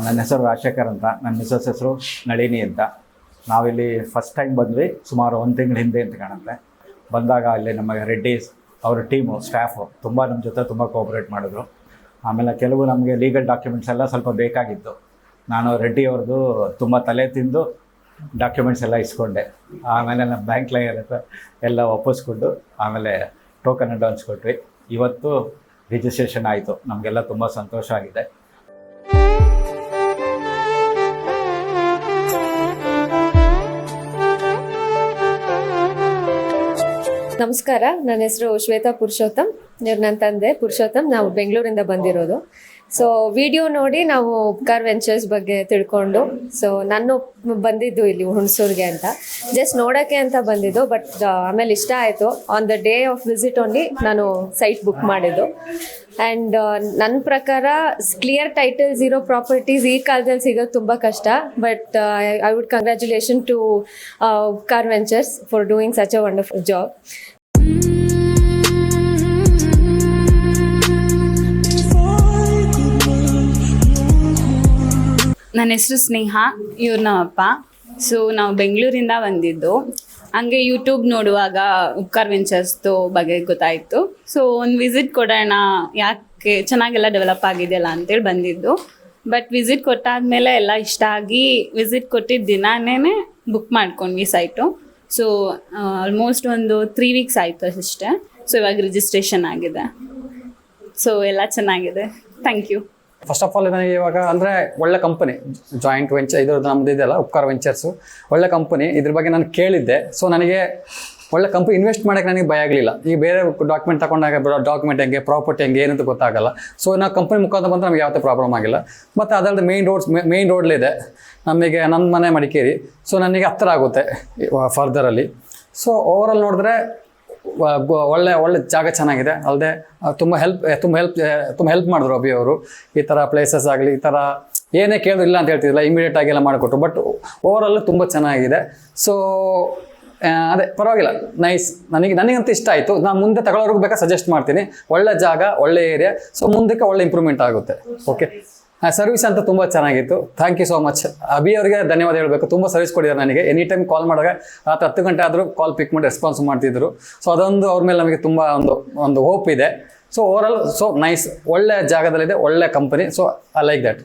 ನನ್ನ ಹೆಸರು ರಾಜಶೇಖರ್ ಅಂತ, ನನ್ನ ಮಿಸಸ್ ಹೆಸರು ನಳಿನಿ ಅಂತ. ನಾವಿಲ್ಲಿ ಫಸ್ಟ್ ಟೈಮ್ ಬಂದ್ವಿ, ಸುಮಾರು 1 ತಿಂಗಳ ಹಿಂದೆ ಅಂತ ಕಾಣುತ್ತೆ. ಬಂದಾಗ ಅಲ್ಲಿ ನಮ್ಮ ರೆಡ್ಡೀಸ್ ಅವ್ರ ಟೀಮು ಸ್ಟಾಫು ತುಂಬ ನಮ್ಮ ಜೊತೆ ತುಂಬ ಕೋಆಪ್ರೇಟ್ ಮಾಡಿದ್ರು. ಆಮೇಲೆ ಕೆಲವು ನಮಗೆ ಲೀಗಲ್ ಡಾಕ್ಯುಮೆಂಟ್ಸ್ ಎಲ್ಲ ಸ್ವಲ್ಪ ಬೇಕಾಗಿತ್ತು. ನಾನು ರೆಡ್ಡಿ ಅವ್ರದ್ದು ತುಂಬ ತಲೆ ತಿಂದು ಡಾಕ್ಯುಮೆಂಟ್ಸ್ ಎಲ್ಲ ಇಸ್ಕೊಂಡೆ. ಆಮೇಲೆ ನಮ್ಮ ಬ್ಯಾಂಕ್ ಲಾಯರ್ ಹತ್ರ ಎಲ್ಲ ಒಪ್ಪಿಸ್ಕೊಂಡು ಆಮೇಲೆ ಟೋಕನ್ ಅಡ್ವಾನ್ಸ್ ಕೊಟ್ವಿ. ಇವತ್ತು ರಿಜಿಸ್ಟ್ರೇಷನ್ ಆಯಿತು. ನಮಗೆಲ್ಲ ತುಂಬ ಸಂತೋಷ ಆಗಿದೆ. ನಮಸ್ಕಾರ, ನನ್ನ ಹೆಸರು ಶ್ವೇತಾ ಪುರುಷೋತ್ತಮ್. ಇವ್ರು ನನ್ನ ತಂದೆ ಪುರುಷೋತ್ತಮ್. ನಾವು ಬೆಂಗಳೂರಿಂದ ಬಂದಿರೋದು. ಸೊ ವಿಡಿಯೋ ನೋಡಿ ನಾವು ಉಪಕಾರ್ ವೆಂಚರ್ಸ್ ಬಗ್ಗೆ ತಿಳ್ಕೊಂಡು, ಸೊ ನಾನು ಬಂದಿದ್ದು ಇಲ್ಲಿ ಹುಣಸೂರಿಗೆ ಅಂತ ಜಸ್ಟ್ ನೋಡೋಕ್ಕೆ ಅಂತ ಬಂದಿದ್ದು. ಬಟ್ ಆಮೇಲೆ ಇಷ್ಟ ಆಯಿತು. On the day of visit only ನಾನು ಸೈಟ್ ಬುಕ್ ಮಾಡಿದ್ದು. ಆ್ಯಂಡ್ ನನ್ನ ಪ್ರಕಾರ ಕ್ಲಿಯರ್ ಟೈಟಲ್ಸ್ ಇರೋ ಪ್ರಾಪರ್ಟೀಸ್ ಈ ಕಾಲದಲ್ಲಿ ಸಿಗೋದು ತುಂಬ ಕಷ್ಟ. But I would congratulation to Upakar ventures for doing such a wonderful job. ನನ್ನ ಹೆಸರು ಸ್ನೇಹ, ಇವ್ರು ನಮ್ಮಪ್ಪ. ಸೊ ನಾವು ಬೆಂಗಳೂರಿಂದ ಬಂದಿದ್ದು. ಹಂಗೆ ಯೂಟ್ಯೂಬ್ ನೋಡುವಾಗ ಉಪಕಾರ್ ವೆಂಚರ್ಸ್ದು ಬಗ್ಗೆ ಗೊತ್ತಾಯಿತು. ಸೊ ಒಂದು ವಿಸಿಟ್ ಕೊಡೋಣ, ಯಾಕೆ ಚೆನ್ನಾಗೆಲ್ಲ ಡೆವಲಪ್ ಆಗಿದೆಯಲ್ಲ ಅಂತೇಳಿ ಬಂದಿದ್ದು. ಬಟ್ ವಿಸಿಟ್ ಕೊಟ್ಟಾದಮೇಲೆ ಎಲ್ಲ ಇಷ್ಟ ಆಗಿ ವಿಸಿಟ್ ಕೊಟ್ಟಿದ್ದ ದಿನಾನೇ ಬುಕ್ ಮಾಡ್ಕೊಂಡ್ವಿ ಸೈಟು. ಸೊ ಆಲ್ಮೋಸ್ಟ್ ಒಂದು 3 ವೀಕ್ಸ್ ಆಯಿತು ಅಷ್ಟೇ. ಸೊ ಇವಾಗ ರಿಜಿಸ್ಟ್ರೇಷನ್ ಆಗಿದೆ. ಸೊ ಎಲ್ಲ ಚೆನ್ನಾಗಿದೆ. Thank you. First of all ನನಗೆ ಇವಾಗ ಅಂದರೆ ಒಳ್ಳೆ ಕಂಪನಿ, ಜಾಯಿಂಟ್ ವೆಂಚರ್ ಇದ್ರದ್ದು ನಮ್ಮದು ಇದೆಯಲ್ಲ ಉಪಕಾರ್ ವೆಂಚರ್ಸು, ಒಳ್ಳೆ ಕಂಪನಿ. ಇದ್ರ ಬಗ್ಗೆ ನಾನು ಕೇಳಿದ್ದೆ. ಸೊ ನನಗೆ ಒಳ್ಳೆ ಕಂಪನಿ ಇನ್ವೆಸ್ಟ್ ಮಾಡೋಕ್ಕೆ ನನಗೆ ಭಯ ಆಗಲಿಲ್ಲ. ಈಗ ಬೇರೆ ಡಾಕ್ಯುಮೆಂಟ್ ತಗೊಂಡಾಗ ಡಾಕ್ಯುಮೆಂಟ್ ಹೆಂಗೆ, ಪ್ರಾಪರ್ಟಿ ಹೆಂಗೆ ಏನಂತ ಗೊತ್ತಾಗಲ್ಲ. ಸೊ ನಾವು ಕಂಪನಿ ಮುಖಾಂತರ ಬಂದರೆ ನಮಗೆ ಯಾವುದೇ ಪ್ರಾಬ್ಲಮ್ ಆಗಿಲ್ಲ. ಮತ್ತು ಅದಲ್ಲದೆ ಮೇನ್ ರೋಡ್ಲಿದೆ ನಮಗೆ, ನಮ್ಮ ಮನೆ ಮಡಿಕೇರಿ. ಸೊ ನನಗೆ ಹತ್ತಿರ ಆಗುತ್ತೆ ಫರ್ದರಲ್ಲಿ. ಸೊ ಓವರಾಲ್ ನೋಡಿದ್ರೆ ಒಳ್ಳೆ ಜಾಗ ಚೆನ್ನಾಗಿದೆ. ಅಲ್ಲದೆ ತುಂಬ ಹೆಲ್ಪ್ ಮಾಡಿದ್ರು ಅಭಿ ಅವರು. ಈ ಥರ ಪ್ಲೇಸಸ್ ಆಗಲಿ, ಈ ಥರ ಏನೇ ಕೇಳಿದ್ರು ಇಲ್ಲ ಅಂತ ಹೇಳ್ತಿದ್ದಿಲ್ಲ, ಇಮಿಡಿಯೇಟ್ ಆಗಿ ಎಲ್ಲ ಮಾಡಿಕೊಟ್ರು. ಬಟ್ ಓವರಾಲ್ ತುಂಬ ಚೆನ್ನಾಗಿದೆ. ಸೊ ಅದೇ ಪರವಾಗಿಲ್ಲ, ನೈಸ್. ನನಗಂತೂ ಇಷ್ಟ ಆಯಿತು. ನಾನು ಮುಂದೆ ತಗೊಳ್ಳೋರ್ಗೂ ಬೇಕಾ ಸಜೆಸ್ಟ್ ಮಾಡ್ತೀನಿ. ಒಳ್ಳೆ ಜಾಗ, ಒಳ್ಳೆ ಏರಿಯಾ. ಸೊ ಮುಂದಕ್ಕೆ ಒಳ್ಳೆ ಇಂಪ್ರೂವ್ಮೆಂಟ್ ಆಗುತ್ತೆ. ಓಕೆ, ಸರ್ವಿಸ್ ಅಂತ ತುಂಬ ಚೆನ್ನಾಗಿತ್ತು. Thank you so much. Abhi ಅವರಿಗೆ ಧನ್ಯವಾದ ಹೇಳಬೇಕು. ತುಂಬ ಸರ್ವಿಸ್ ಕೊಟ್ಟಿದ್ದಾರೆ ನನಗೆ. ಎನಿ ಟೈಮ್ ಕಾಲ್ ಮಾಡಿದಾಗ ರಾತ್ರಿ 10 ಗಂಟೆ ಆದರೂ ಕಾಲ್ ಪಿಕ್ ಮಾಡಿ ರೆಸ್ಪಾನ್ಸ್ ಮಾಡ್ತಿದ್ರು. ಸೊ ಅದೊಂದು ಅವ್ರ ಮೇಲೆ ನಮಗೆ ತುಂಬ ಒಂದು ಹೋಪ್ ಇದೆ. ಸೊ ಓವರಾಲ್ ಸೊ ನೈಸ್, ಒಳ್ಳೆ ಜಾಗದಲ್ಲಿದೆ, ಒಳ್ಳೆ company. So I like that.